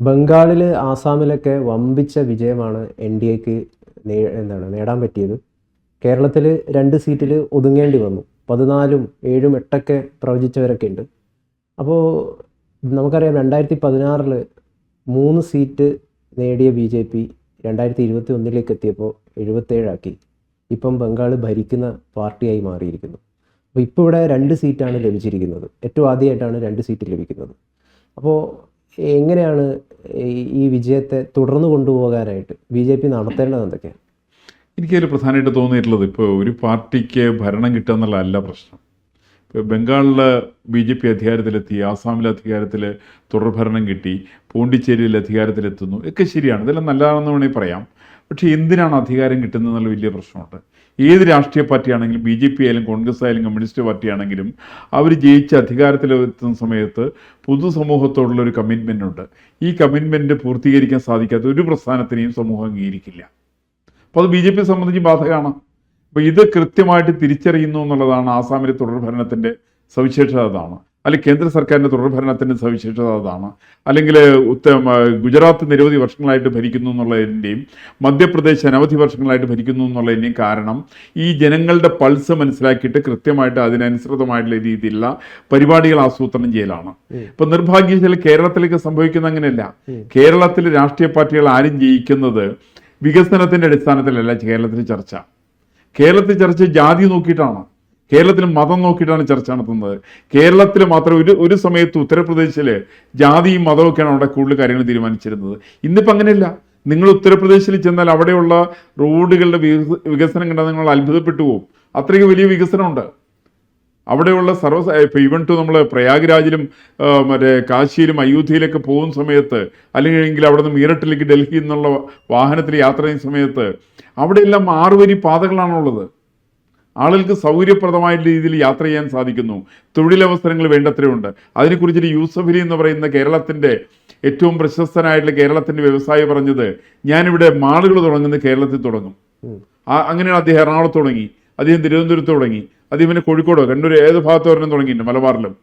ബംഗാളിൽ ആസാമിലൊക്കെ വമ്പിച്ച വിജയമാണ് എൻ ഡി എക്ക് നേടാൻ പറ്റിയത്. കേരളത്തിൽ 2 സീറ്റിൽ ഒതുങ്ങേണ്ടി വന്നു. 14ഉം 7ഉം 8ഒക്കെ പ്രവചിച്ചവരൊക്കെ ഉണ്ട്. അപ്പോൾ നമുക്കറിയാം 2016 3 സീറ്റ് നേടിയ ബി ജെ പി 2021 എത്തിയപ്പോൾ 77 ആക്കി. ഇപ്പം ബംഗാൾ ഭരിക്കുന്ന പാർട്ടിയായി മാറിയിരിക്കുന്നു. അപ്പോൾ ഇപ്പോൾ ഇവിടെ 2 സീറ്റാണ് ലഭിച്ചിരിക്കുന്നത്. ഏറ്റവും ആദ്യമായിട്ടാണ് 2 സീറ്റ് ലഭിക്കുന്നത്. അപ്പോൾ എങ്ങനെയാണ് ഈ വിജയത്തെ തുടർന്ന് കൊണ്ടുപോകാനായിട്ട് ബി ജെ പി നടത്തേണ്ടത് എന്തൊക്കെയാണ്? എനിക്കതിൽ പ്രധാനമായിട്ട് തോന്നിയിട്ടുള്ളത്, ഇപ്പോൾ ഒരു പാർട്ടിക്ക് ഭരണം കിട്ടുക എന്നുള്ളതല്ല പ്രശ്നം. ഇപ്പോൾ ബംഗാളിൽ ബി ജെ പി അധികാരത്തിലെത്തി, ആസാമിൽ അധികാരത്തിൽ തുടർഭരണം കിട്ടി, പോണ്ടിച്ചേരിയിൽ അധികാരത്തിലെത്തുന്നു, ഒക്കെ ശരിയാണ്, ഇതെല്ലാം നല്ലതാണെന്ന് വേണമെങ്കിൽ പറയാം. പക്ഷേ എന്തിനാണ് അധികാരം കിട്ടുന്നതെന്നുള്ള വലിയ പ്രശ്നമുണ്ട്. ഏത് രാഷ്ട്രീയ പാർട്ടിയാണെങ്കിലും, ബി ജെ പി ആയാലും കോൺഗ്രസ് ആയാലും കമ്മ്യൂണിസ്റ്റ് പാർട്ടി ആണെങ്കിലും, അവർ ജയിച്ച് അധികാരത്തിലെത്തുന്ന സമയത്ത് പൊതുസമൂഹത്തോടുള്ളൊരു കമ്മിറ്റ്മെൻ്റ് ഉണ്ട്. ഈ കമ്മിറ്റ്മെൻറ്റ് പൂർത്തീകരിക്കാൻ സാധിക്കാത്ത ഒരു പ്രസ്ഥാനത്തിനെയും സമൂഹം അംഗീകരിക്കില്ല. അപ്പോൾ അത് ബി ജെ പിയെ സംബന്ധിച്ച് ബാധകമാണ്. അപ്പോൾ ഇത് കൃത്യമായിട്ട് തിരിച്ചറിയുന്നു എന്നുള്ളതാണ് ആസാമിലെ തുടർഭരണത്തിൻ്റെ സവിശേഷത. അതാണ്. അല്ലെങ്കിൽ കേന്ദ്ര സർക്കാരിൻ്റെ തുടർഭരണത്തിൻ്റെ സവിശേഷത അതാണ്. അല്ലെങ്കിൽ ഗുജറാത്ത് നിരവധി വർഷങ്ങളായിട്ട് ഭരിക്കുന്നു എന്നുള്ളതിൻ്റെയും മധ്യപ്രദേശ് അനവധി വർഷങ്ങളായിട്ട് ഭരിക്കുന്നു എന്നുള്ളതിൻ്റെയും കാരണം ഈ ജനങ്ങളുടെ പൾസ് മനസ്സിലാക്കിയിട്ട് കൃത്യമായിട്ട് അതിനനുസൃതമായിട്ടുള്ള രീതിയിലുള്ള പരിപാടികൾ ആസൂത്രണം ചെയ്യലാണ്. ഇപ്പം നിർഭാഗ്യവശാൽ കേരളത്തിലേക്ക് സംഭവിക്കുന്ന അങ്ങനെയല്ല. കേരളത്തിൽ രാഷ്ട്രീയ പാർട്ടികൾ ആരും ജയിക്കുന്നത് വികസനത്തിൻ്റെ അടിസ്ഥാനത്തിലല്ല. കേരളത്തിൽ ചർച്ച ജാതി നോക്കിയിട്ടാണ്, കേരളത്തിൽ മതം നോക്കിയിട്ടാണ് ചർച്ച നടത്തുന്നത്. കേരളത്തിൽ മാത്രം ഒരു സമയത്ത് ഉത്തർപ്രദേശിൽ ജാതിയും മതമൊക്കെയാണ് അവിടെ കൂടുതൽ കാര്യങ്ങൾ തീരുമാനിച്ചിരുന്നത്. ഇന്നിപ്പോൾ അങ്ങനെയല്ല. നിങ്ങൾ ഉത്തർപ്രദേശിൽ ചെന്നാൽ അവിടെയുള്ള റോഡുകളുടെ വികസനം കണ്ടാൽ നിങ്ങൾ അത്ഭുതപ്പെട്ടു പോകും. അത്രയ്ക്ക് വലിയ വികസനമുണ്ട് അവിടെയുള്ള ഇപ്പോൾ ഈവൻ ടു നമ്മൾ പ്രയാഗ്രാജിലും കാശിയിലും അയോധ്യയിലൊക്കെ പോകുന്ന സമയത്ത്, അല്ലെങ്കിൽ അവിടെ നിന്ന് മീററ്റിലേക്ക് ഡൽഹി എന്നുള്ള വാഹനത്തിൽ യാത്ര ചെയ്യുന്ന സമയത്ത് അവിടെയെല്ലാം 6 വരി പാതകളാണുള്ളത്. ആളുകൾക്ക് സൗകര്യപ്രദമായ രീതിയിൽ യാത്ര ചെയ്യാൻ സാധിക്കുന്നു. തൊഴിലവസരങ്ങൾ വേണ്ടത്രയുണ്ട്. അതിനെക്കുറിച്ചിട്ട് യൂസഫ് അലി എന്ന് പറയുന്ന കേരളത്തിൻ്റെ ഏറ്റവും പ്രശസ്തനായിട്ടുള്ള കേരളത്തിൻ്റെ വ്യവസായി പറഞ്ഞത്, ഞാനിവിടെ മാളുകൾ തുടങ്ങുന്നത് കേരളത്തിൽ തുടങ്ങും. അങ്ങനെയാണ് അദ്ദേഹം എറണാകുളത്ത് തുടങ്ങി, അദ്ദേഹം തിരുവനന്തപുരത്ത് തുടങ്ങി, അദ്ദേഹം പിന്നെ കോഴിക്കോടോ കണ്ണൂർ ഏത് ഭാഗത്ത് വരണം തുടങ്ങിയിട്ടുണ്ട്, മലബാറിലും.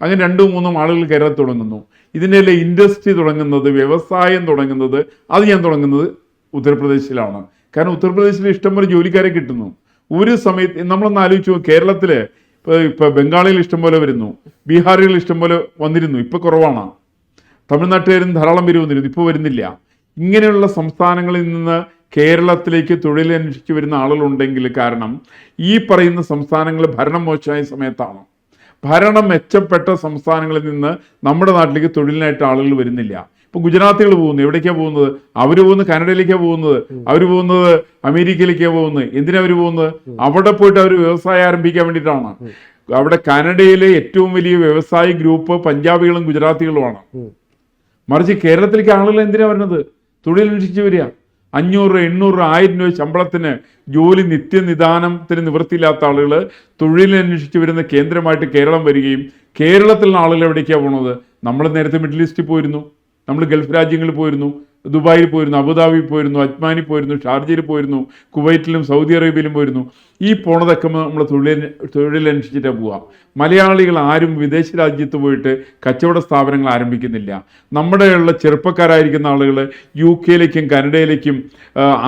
അങ്ങനെ 2-3 ആളുകൾ കേരളത്തിൽ തുടങ്ങുന്നു. ഇതിൻ്റെ എല്ലാം ഇൻഡസ്ട്രി തുടങ്ങുന്നത്, വ്യവസായം തുടങ്ങുന്നത്, അത് ഞാൻ തുടങ്ങുന്നത് ഉത്തർപ്രദേശിലാണ്. കാരണം ഉത്തർപ്രദേശിൽ ഇഷ്ടംപോലെ ജോലിക്കാരെ കിട്ടുന്നു. ഒരു സമയത്ത് നമ്മളൊന്ന് ആലോചിച്ചു, കേരളത്തിൽ ഇപ്പോൾ ബംഗാളിൽ ഇഷ്ടംപോലെ വരുന്നു, ബീഹാറികൾ ഇഷ്ടംപോലെ വന്നിരുന്നു, ഇപ്പോൾ കുറവാണ്. തമിഴ്നാട്ടുകാരും ധാരാളം പേര് വന്നിരുന്നു, ഇപ്പോൾ വരുന്നില്ല. ഇങ്ങനെയുള്ള സംസ്ഥാനങ്ങളിൽ നിന്ന് കേരളത്തിലേക്ക് തൊഴിലന്വേഷിച്ച് വരുന്ന ആളുകളുണ്ടെങ്കിൽ കാരണം ഈ പറയുന്ന സംസ്ഥാനങ്ങൾ ഭരണം മോശമായ സമയത്താണ്. ഭരണം മെച്ചപ്പെട്ട സംസ്ഥാനങ്ങളിൽ നിന്ന് നമ്മുടെ നാട്ടിലേക്ക് തൊഴിലിനായിട്ട് ആളുകൾ വരുന്നില്ല. ഇപ്പോൾ ഗുജറാത്തികൾ പോകുന്നു, എവിടേക്കാണ് പോകുന്നത്? അവർ പോകുന്നത് കാനഡയിലേക്കാണ് പോകുന്നത്, അവർ പോകുന്നത് അമേരിക്കയിലേക്കാണ് പോകുന്നത്. എന്തിനാണ് അവർ പോകുന്നത്? അവിടെ പോയിട്ട് അവർ വ്യവസായം ആരംഭിക്കാൻ വേണ്ടിയിട്ടാണ്. അവിടെ കാനഡയിലെ ഏറ്റവും വലിയ വ്യവസായ ഗ്രൂപ്പ് പഞ്ചാബികളും ഗുജറാത്തികളുമാണ്. മറിച്ച് കേരളത്തിലേക്ക് ആളുകൾ എന്തിനാണ് വരുന്നത്? തൊഴിലന്വേഷിച്ച് വരിക. 500, 800, 1000 രൂപ ശമ്പളത്തിന് ജോലി നിത്യനിദാനത്തിന് നിവൃത്തിയില്ലാത്ത ആളുകൾ തൊഴിലന്വേഷിച്ച് വരുന്ന കേന്ദ്രമായിട്ട് കേരളം വരികയും കേരളത്തിലുള്ള ആളുകൾ എവിടേക്കാണ് പോകുന്നത്? നമ്മൾ നേരത്തെ മിഡിൽ ഈസ്റ്റിൽ പോയിരുന്നു, നമ്മൾ ഗൾഫ് രാജ്യങ്ങളിൽ പോയിരുന്നു, ദുബായിൽ പോയിരുന്നു, അബുദാബിയിൽ പോയിരുന്നു, അജ്മാനിൽ പോയിരുന്നു, ഷാർജയിൽ പോയിരുന്നു, കുവൈറ്റിലും സൗദി അറേബ്യയിലും പോയിരുന്നു. ഈ പോണതൊക്കെ നമ്മൾ തൊഴിലന്വേഷിച്ചിട്ടാണ് പോവുക. മലയാളികൾ ആരും വിദേശ രാജ്യത്ത് പോയിട്ട് കച്ചവട സ്ഥാപനങ്ങൾ ആരംഭിക്കുന്നില്ല. നമ്മുടെയുള്ള ചെറുപ്പക്കാരായിരിക്കുന്ന ആളുകൾ UK-യിലേക്കും കാനഡയിലേക്കും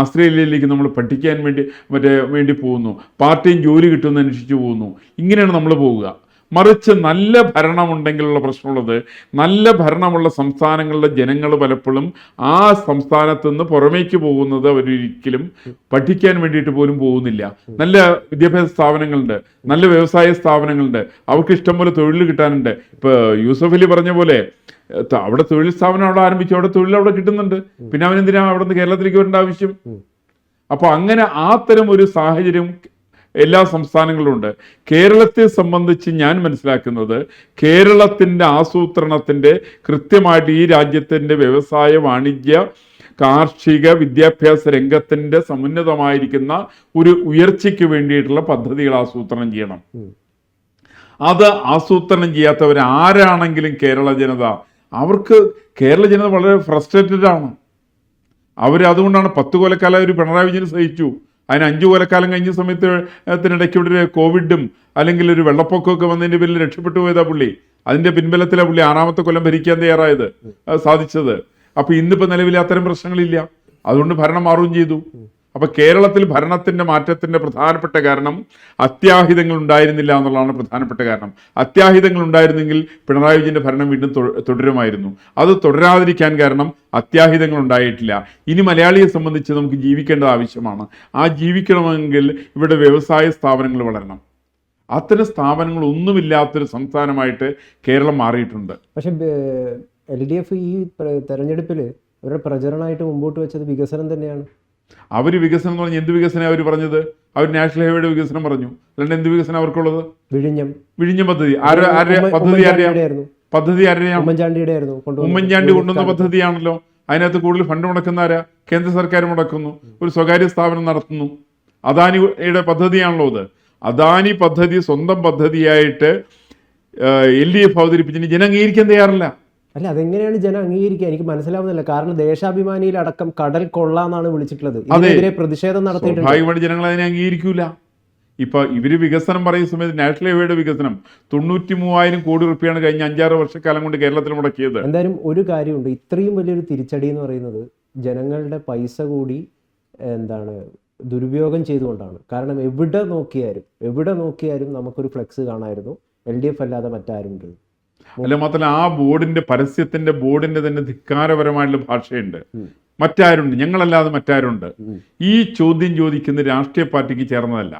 ഓസ്ട്രേലിയയിലേക്കും നമ്മൾ പഠിക്കാൻ വേണ്ടി പോകുന്നു. പാർട്ട് ടൈം ജോലി കിട്ടുമെന്ന് അന്വേഷിച്ച് പോകുന്നു. ഇങ്ങനെയാണ് നമ്മൾ പോവുക. മറിച്ച് നല്ല ഭരണമുണ്ടെങ്കിലുള്ള പ്രശ്നമുള്ളത്, നല്ല ഭരണമുള്ള സംസ്ഥാനങ്ങളിലെ ജനങ്ങൾ പലപ്പോഴും ആ സംസ്ഥാനത്ത് നിന്ന് പുറമേക്ക് പോകുന്നത് അവരൊരിക്കലും പഠിക്കാൻ വേണ്ടിയിട്ട് പോലും പോകുന്നില്ല. നല്ല വിദ്യാഭ്യാസ സ്ഥാപനങ്ങളുണ്ട്, നല്ല വ്യവസായ സ്ഥാപനങ്ങളുണ്ട്, അവർക്ക് ഇഷ്ടംപോലെ തൊഴിൽ കിട്ടാനുണ്ട്. ഇപ്പോൾ യൂസഫ് അലി പറഞ്ഞ പോലെ അവിടെ തൊഴിൽ സ്ഥാപനം അവിടെ ആരംഭിച്ചു, അവിടെ തൊഴിൽ അവിടെ കിട്ടുന്നുണ്ട്. പിന്നെ അവനെന്തിനാ അവിടെ നിന്ന് കേരളത്തിലേക്ക് വരേണ്ട ആവശ്യം? അപ്പോൾ അങ്ങനെ ആ തരം ഒരു സാഹചര്യം എല്ലാ സംസ്ഥാനങ്ങളിലുണ്ട്. കേരളത്തെ സംബന്ധിച്ച് ഞാൻ മനസ്സിലാക്കുന്നത്, കേരളത്തിൻ്റെ ആസൂത്രണത്തിൻ്റെ കൃത്യമായിട്ട് ഈ രാജ്യത്തിൻ്റെ വ്യവസായ, വാണിജ്യ, കാർഷിക, വിദ്യാഭ്യാസ രംഗത്തിൻ്റെ സമുന്നതമായിരിക്കുന്ന ഒരു ഉയർച്ചയ്ക്ക് വേണ്ടിയിട്ടുള്ള പദ്ധതികൾ ആസൂത്രണം ചെയ്യണം. അത് ആസൂത്രണം ചെയ്യാത്തവരാരാണെങ്കിലും കേരള ജനത വളരെ ഫ്രസ്ട്രേറ്റഡ് ആണ്. അതുകൊണ്ടാണ് 10 കൊല്ലക്കാലം ഒരു പിണറായി വിജയൻ സഹിച്ചു. അതിന് 5 കൊല്ലക്കാലം കഴിഞ്ഞ സമയത്തിനിടയ്ക്ക് ഇവിടെ ഒരു കോവിഡും അല്ലെങ്കിൽ ഒരു വെള്ളപ്പൊക്കമൊക്കെ വന്നതിൻ്റെ പേരിൽ രക്ഷപ്പെട്ടു പോയതാ പുള്ളി. അതിൻ്റെ പിൻബലത്തിലാണ് പുള്ളി 6ാമത്തെ കൊല്ലം ഭരിക്കാൻ തയ്യാറായത്, സാധിച്ചത്. അപ്പോൾ ഇന്നിപ്പോൾ നിലവിൽ അത്തരം പ്രശ്നങ്ങളില്ല, അതുകൊണ്ട് ഭരണം മാറുകയും ചെയ്തു. അപ്പോൾ കേരളത്തിൽ ഭരണത്തിൻ്റെ മാറ്റത്തിൻ്റെ പ്രധാനപ്പെട്ട കാരണം അത്യാഹിതങ്ങൾ ഉണ്ടായിരുന്നില്ല എന്നുള്ളതാണ് പ്രധാനപ്പെട്ട കാരണം. അത്യാഹിതങ്ങൾ ഉണ്ടായിരുന്നെങ്കിൽ പിണറായി വിജയൻ്റെ ഭരണം വീണ്ടും തുടരുമായിരുന്നു. അത് തുടരാതിരിക്കാൻ കാരണം അത്യാഹിതങ്ങൾ ഉണ്ടായിട്ടില്ല. ഇനി മലയാളിയെ സംബന്ധിച്ച് നമുക്ക് ജീവിക്കേണ്ടത് ആവശ്യമാണ്. ആ ജീവിക്കണമെങ്കിൽ ഇവിടെ വ്യവസായ സ്ഥാപനങ്ങൾ വളരണം. അത്തരം സ്ഥാപനങ്ങൾ ഒന്നുമില്ലാത്തൊരു സംസ്ഥാനമായിട്ട് കേരളം മാറിയിട്ടുണ്ട്. പക്ഷെ LDF ഈ തെരഞ്ഞെടുപ്പിൽ അവരുടെ പ്രചരണമായിട്ട് മുമ്പോട്ട് വെച്ചത് വികസനം തന്നെയാണ്. അവർ വികസനം എന്ന് പറഞ്ഞാൽ എന്ത് വികസനം അവർ പറഞ്ഞത്? അവർ നാഷണൽ ഹൈവേയുടെ വികസനം പറഞ്ഞു. അല്ലാണ്ട് എന്ത് വികസനം അവർക്കുള്ളത്? വിഴിഞ്ഞം പദ്ധതി. പദ്ധതി ആരുടെയാണ്? ഉമ്മൻചാണ്ടി കൊണ്ടുവന്ന പദ്ധതിയാണല്ലോ. അതിനകത്ത് കൂടുതൽ ഫണ്ട് മുടക്കുന്ന ആരാ? കേന്ദ്ര സർക്കാർ മുടക്കുന്നു. ഒരു സ്വകാര്യ സ്ഥാപനം നടത്തുന്നു. അദാനിയുടെ പദ്ധതിയാണല്ലോ അത്. അദാനി പദ്ധതി സ്വന്തം പദ്ധതിയായിട്ട് LDF അവതരിപ്പിച്ചിട്ട് ജനം അംഗീകരിക്കാൻ തയ്യാറില്ല. അല്ല, അതെങ്ങനെയാണ് ജനം അംഗീകരിക്കുക? എനിക്ക് മനസ്സിലാവുന്നില്ല. കാരണം ദേശാഭിമാനിയിലടക്കം കടൽ കൊള്ളാന്നാണ് വിളിച്ചിട്ടുള്ളത്. ഇതിനെതിരെ പ്രതിഷേധം നടത്തിയിട്ടുണ്ട്. ഭാഗികമായിട്ട് ജനങ്ങൾ അതിനെ അംഗീകരിക്കൂല. ഇപ്പൊ ഇവര് വികസനം പറയുന്ന സമയത്ത് നാഷണൽ ഹൈവേയുടെ വികസനം 93,000 കോടി രൂപയാണ് കഴിഞ്ഞ 5-6 വർഷക്കാലം കൊണ്ട് കേരളത്തിൽ മുടക്കിയത്. എന്തായാലും ഒരു കാര്യമുണ്ട്, ഇത്രയും വലിയൊരു തിരിച്ചടി എന്ന് പറയുന്നത് ജനങ്ങളുടെ പൈസ കൂടി ദുരുപയോഗം ചെയ്തുകൊണ്ടാണ്. കാരണം എവിടെ നോക്കിയാലും നമുക്കൊരു ഫ്ലെക്സ് കാണായിരുന്നു, LDF അല്ലാതെ മറ്റാരുണ്ട്. അല്ല, മാത്രമല്ല ആ ബോർഡിന്റെ തന്നെ ധിക്കാരപരമായിട്ടുള്ള ഭാഷയുണ്ട്. മറ്റാരുണ്ട്, ഞങ്ങളല്ലാതെ മറ്റാരുണ്ട്. ഈ ചോദ്യം ചോദിക്കുന്ന രാഷ്ട്രീയ പാർട്ടിക്ക് ചേർന്നതല്ല.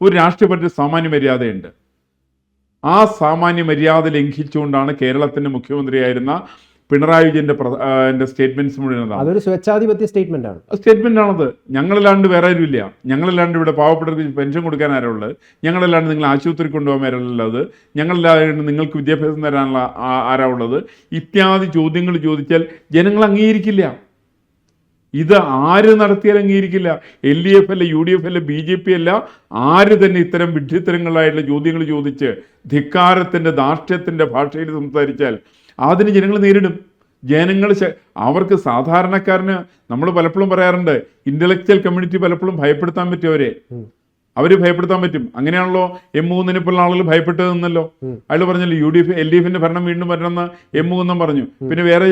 ഒരു രാഷ്ട്രീയ പാർട്ടി സാമാന്യ മര്യാദയുണ്ട്. ആ സാമാന്യ മര്യാദ ലംഘിച്ചുകൊണ്ടാണ് കേരളത്തിന്റെ മുഖ്യമന്ത്രിയായിരുന്ന പിണറായി വിജയന്റെ സ്റ്റേറ്റ്മെന്റ്സ് മുഴുവൻ. അതൊരു സ്വേച്ഛാധിപത്യ സ്റ്റേറ്റ്മെന്റ് ആണത്. ഞങ്ങളല്ലാണ്ട് വേറെ ആരും ഇല്ല. ഞങ്ങളല്ലാണ്ട് ഇവിടെ പാവപ്പെട്ടവർക്ക് പെൻഷൻ കൊടുക്കാൻ ആരുള്ളത്? ഞങ്ങളല്ലാണ്ട് നിങ്ങൾ ആശുപത്രി കൊണ്ടുപോകാൻ ആരുള്ളത്? ഞങ്ങളല്ലാണ്ട് നിങ്ങൾക്ക് വിദ്യാഭ്യാസം തരാനുള്ള ആരാ ഉള്ളത്? ഇത്യാദി ചോദ്യങ്ങൾ ചോദിച്ചാൽ ജനങ്ങൾ അംഗീകരിക്കില്ല. ഇത് ആര് നടത്തിയാൽ അംഗീകരിക്കില്ല. LDF അല്ല, UDF അല്ല, BJP അല്ല, ആര് തന്നെ ഇത്തരം വിഡ്ഢിത്തരങ്ങളായിട്ടുള്ള ചോദ്യങ്ങൾ ചോദിച്ച് ധിക്കാരത്തിന്റെ ധാർഷ്ട്യത്തിന്റെ ഭാഷയിൽ സംസാരിച്ചാൽ അതിന് ജനങ്ങൾ നേരിടും. അവർക്ക് സാധാരണക്കാരന് നമ്മൾ പലപ്പോഴും പറയാറുണ്ട്, ഇന്റലക്ച്വൽ കമ്മ്യൂണിറ്റി പലപ്പോഴും ഭയപ്പെടുത്താൻ പറ്റും അവര് ഭയപ്പെടുത്താൻ പറ്റും. അങ്ങനെയാണല്ലോ M3 പോലുള്ള ആളുകൾ ഭയപ്പെട്ടു നിന്നല്ലോ. അയാൾ പറഞ്ഞല്ലോ LDFന്റെ ഭരണം വീണ്ടും വരണമെന്ന് M3 പറഞ്ഞു. പിന്നെ വേറെ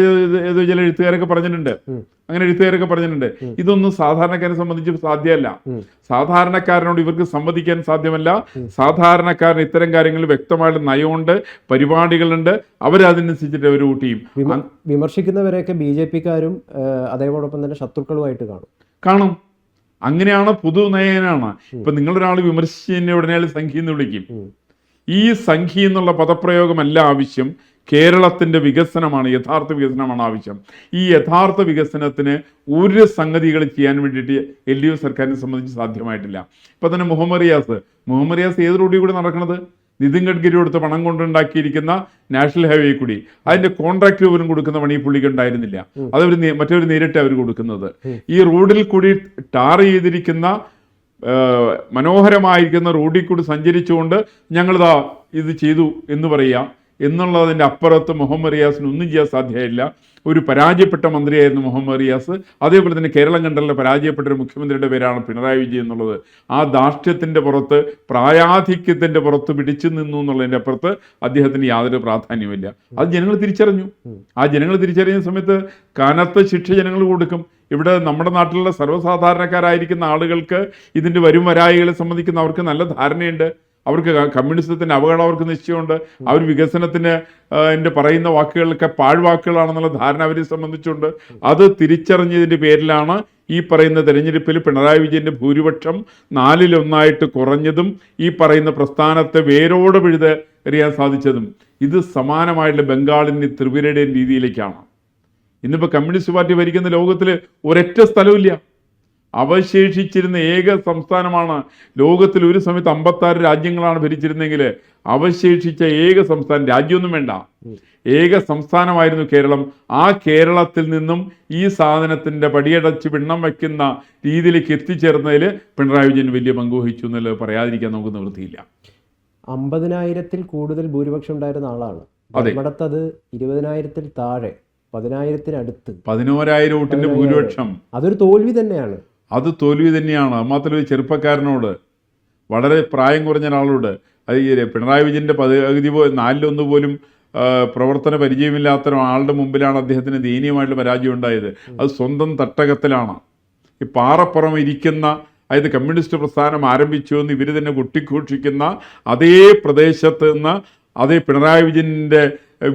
ഏതോ ചില എഴുത്തുകാരൊക്കെ പറഞ്ഞിട്ടുണ്ട്. ഇതൊന്നും സാധാരണക്കാരെ സംബന്ധിച്ച് സാധ്യമല്ല. സാധാരണക്കാരനോട് ഇവർക്ക് സംവദിക്കാൻ സാധ്യമല്ല. സാധാരണക്കാരന് ഇത്തരം കാര്യങ്ങളിൽ വ്യക്തമായിട്ട് നയമുണ്ട്, പരിപാടികളുണ്ട്. അവരതിനനുസരിച്ചിട്ട് അവർ വോട്ട് ചെയ്യും. വിമർശിക്കുന്നവരെയൊക്കെ BJPക്കാരും അതേപോടൊപ്പം തന്നെ ശത്രുക്കളുമായിട്ട് കാണും. അങ്ങനെയാണ്, പൊതു നയനാണ്. ഇപ്പൊ നിങ്ങളൊരാൾ വിമർശിച്ചതിനെ ഉടനെ സംഖ്യ എന്ന് വിളിക്കും. ഈ സംഖ്യ എന്നുള്ള പദപ്രയോഗമല്ല ആവശ്യം. കേരളത്തിന്റെ വികസനമാണ്, യഥാർത്ഥ വികസനമാണ് ആവശ്യം. ഈ യഥാർത്ഥ വികസനത്തിന് ഒരു സംഗതികൾ ചെയ്യാൻ വേണ്ടിയിട്ട് LDF സർക്കാരിനെ സംബന്ധിച്ച് സാധ്യമായിട്ടില്ല. ഇപ്പൊ തന്നെ മുഹമ്മദ് റിയാസ് ഏത് റോഡിൽ കൂടി നടക്കുന്നത്? നിതിൻ ഗഡ്കരി കൊടുത്ത പണം കൊണ്ടുണ്ടാക്കിയിരിക്കുന്ന നാഷണൽ ഹൈവേ കൂടി അതിന്റെ കോൺട്രാക്ട് പോലും കൊടുക്കുന്ന പണി പുള്ളിക്ക് ഉണ്ടായിരുന്നില്ല. അതവർ മറ്റൊരു നേരിട്ട് അവർ കൊടുക്കുന്നത്. ഈ റോഡിൽ കൂടി ടാർ ചെയ്തിരിക്കുന്ന മനോഹരമായിരിക്കുന്ന റോഡിൽ കൂടി സഞ്ചരിച്ചുകൊണ്ട് ഞങ്ങളിതാ ഇത് ചെയ്തു എന്ന് പറയുക എന്നുള്ളതിൻ്റെ അപ്പുറത്ത് മുഹമ്മദ് റിയാസിന് ഒന്നും ചെയ്യാൻ സാധ്യതയില്ല. ഒരു പരാജയപ്പെട്ട മന്ത്രിയായിരുന്നു മുഹമ്മദ് റിയാസ്. അതേപോലെ തന്നെ കേരളം കണ്ടുള്ള പരാജയപ്പെട്ട ഒരു മുഖ്യമന്ത്രിയുടെ പേരാണ് പിണറായി വിജയൻ എന്നുള്ളത്. ആ ധാർഷ്ട്യത്തിൻ്റെ പുറത്ത്, പ്രായാധിക്യത്തിൻ്റെ പുറത്ത് പിടിച്ചു നിന്നു എന്നുള്ളതിൻ്റെ അപ്പുറത്ത് അദ്ദേഹത്തിന് യാതൊരു പ്രാധാന്യമില്ല. അത് ജനങ്ങൾ തിരിച്ചറിഞ്ഞു. ആ ജനങ്ങൾ തിരിച്ചറിയുന്ന സമയത്ത് കനത്ത ശിക്ഷ ജനങ്ങൾ കൊടുക്കും. ഇവിടെ നമ്മുടെ നാട്ടിലുള്ള സർവ്വസാധാരണക്കാരായിരിക്കുന്ന ആളുകൾക്ക് ഇതിൻ്റെ വരും വരായികളെ സംബന്ധിക്കുന്ന അവർക്ക് നല്ല ധാരണയുണ്ട്. അവർക്ക് കമ്മ്യൂണിസത്തിൻ്റെ അപകടം അവർക്ക് നിശ്ചയമുണ്ട്. അവർ വികസനത്തിന് പറയുന്ന വാക്കുകളൊക്കെ പാഴ്വാക്കുകളാണെന്നുള്ള ധാരണ അവരെ സംബന്ധിച്ചുണ്ട്. അത് തിരിച്ചറിഞ്ഞതിൻ്റെ പേരിലാണ് ഈ പറയുന്ന തെരഞ്ഞെടുപ്പിൽ പിണറായി വിജയൻ്റെ ഭൂരിപക്ഷം 4-1 കുറഞ്ഞതും ഈ പറയുന്ന പ്രസ്ഥാനത്തെ വേരോടെ എറിയാൻ സാധിച്ചതും. ഇത് സമാനമായിട്ടുള്ള ബംഗാളിൻ്റെ ത്രിപുരയുടെയും രീതിയിലേക്കാണ്. ഇന്നിപ്പോൾ കമ്മ്യൂണിസ്റ്റ് പാർട്ടി ഭരിക്കുന്ന ലോകത്തിൽ ഒരൊറ്റ സ്ഥലമില്ല. അവശേഷിച്ചിരുന്ന ഏക സംസ്ഥാനമാണ്. ലോകത്തിൽ ഒരു സമയത്ത് 56 രാജ്യങ്ങളാണ് ഭരിച്ചിരുന്നെങ്കിൽ അവശേഷിച്ച ഏക സംസ്ഥാനം, രാജ്യമൊന്നും വേണ്ട, ഏക സംസ്ഥാനമായിരുന്നു കേരളം. ആ കേരളത്തിൽ നിന്നും ഈ സാധനത്തിൻ്റെ പടിയടച്ച് പിണ്ണം വയ്ക്കുന്ന രീതിയിലേക്ക് എത്തിച്ചേർന്നതിൽ പിണറായി വിജയൻ വലിയ പങ്കുവഹിച്ചു എന്നുള്ളത് പറയാതിരിക്കാൻ നമുക്ക് നിവൃത്തിയില്ല. 50,000-ൽ കൂടുതൽ ഭൂരിപക്ഷം ഉണ്ടായിരുന്ന ആളാണ്. ഇവിടത്തത് 20,000-ൽ താഴെ, 10,000-നടുത്ത്, 11,000 വോട്ടിന്റെ ഭൂരിപക്ഷം. അതൊരു തോൽവി തന്നെയാണ്. അത് തോൽവി തന്നെയാണ്. മാത്രമല്ല ഒരു ചെറുപ്പക്കാരനോട്, വളരെ പ്രായം കുറഞ്ഞ ഒരാളോട്, അത് പിണറായി വിജയൻ്റെ 4-1 പോലും പ്രവർത്തന പരിചയമില്ലാത്ത ഒരാളുടെ മുമ്പിലാണ് അദ്ദേഹത്തിന് ദയനീയമായിട്ടുള്ള പരാജയം ഉണ്ടായത്. അത് സ്വന്തം തട്ടകത്തിലാണ്. ഈ പാറപ്പുറം ഇരിക്കുന്ന, അതായത് കമ്മ്യൂണിസ്റ്റ് പ്രസ്ഥാനം ആരംഭിച്ചു എന്ന് ഇവർ തന്നെ കൊട്ടിഘോഷിക്കുന്ന അതേ പ്രദേശത്ത് നിന്ന്, അതേ പിണറായി വിജയൻ്റെ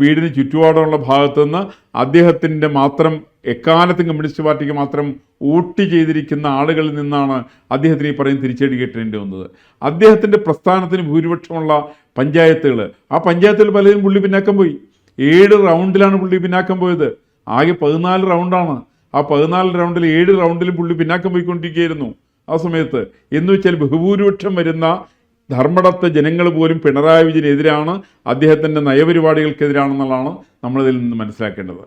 വീടിന് ചുറ്റുപാടുള്ള ഭാഗത്തു നിന്ന് അദ്ദേഹത്തിൻ്റെ മാത്രം എക്കാലത്തും കമ്മ്യൂണിസ്റ്റ് പാർട്ടിക്ക് മാത്രം വോട്ട് ചെയ്തിരിക്കുന്ന ആളുകളിൽ നിന്നാണ് അദ്ദേഹത്തിന് ഈ പറയുന്ന തിരിച്ചടി കിട്ടേണ്ടി വന്നത്. അദ്ദേഹത്തിൻ്റെ പ്രസ്ഥാനത്തിന് ഭൂരിപക്ഷമുള്ള പഞ്ചായത്തുകൾ, ആ പഞ്ചായത്തുകൾ പലരും പുള്ളി പിന്നാക്കം പോയി. 7 റൗണ്ടിലാണ് പുള്ളി പിന്നാക്കം പോയത്. ആകെ 14 റൗണ്ടാണ്. ആ 14 റൗണ്ടിൽ 7 റൗണ്ടിലും പുള്ളി പിന്നാക്കം പോയിക്കൊണ്ടിരിക്കുകയായിരുന്നു ആ സമയത്ത്. എന്ന് വെച്ചാൽ ബഹുഭൂരിപക്ഷം വരുന്ന ധർമ്മടത്തെ ജനങ്ങൾ പോലും പിണറായി വിജയനെതിരാണ്, അദ്ദേഹത്തിൻ്റെ നയപരിപാടികൾക്കെതിരാണെന്നുള്ളതാണ് നമ്മളിതിൽ നിന്ന് മനസ്സിലാക്കേണ്ടത്.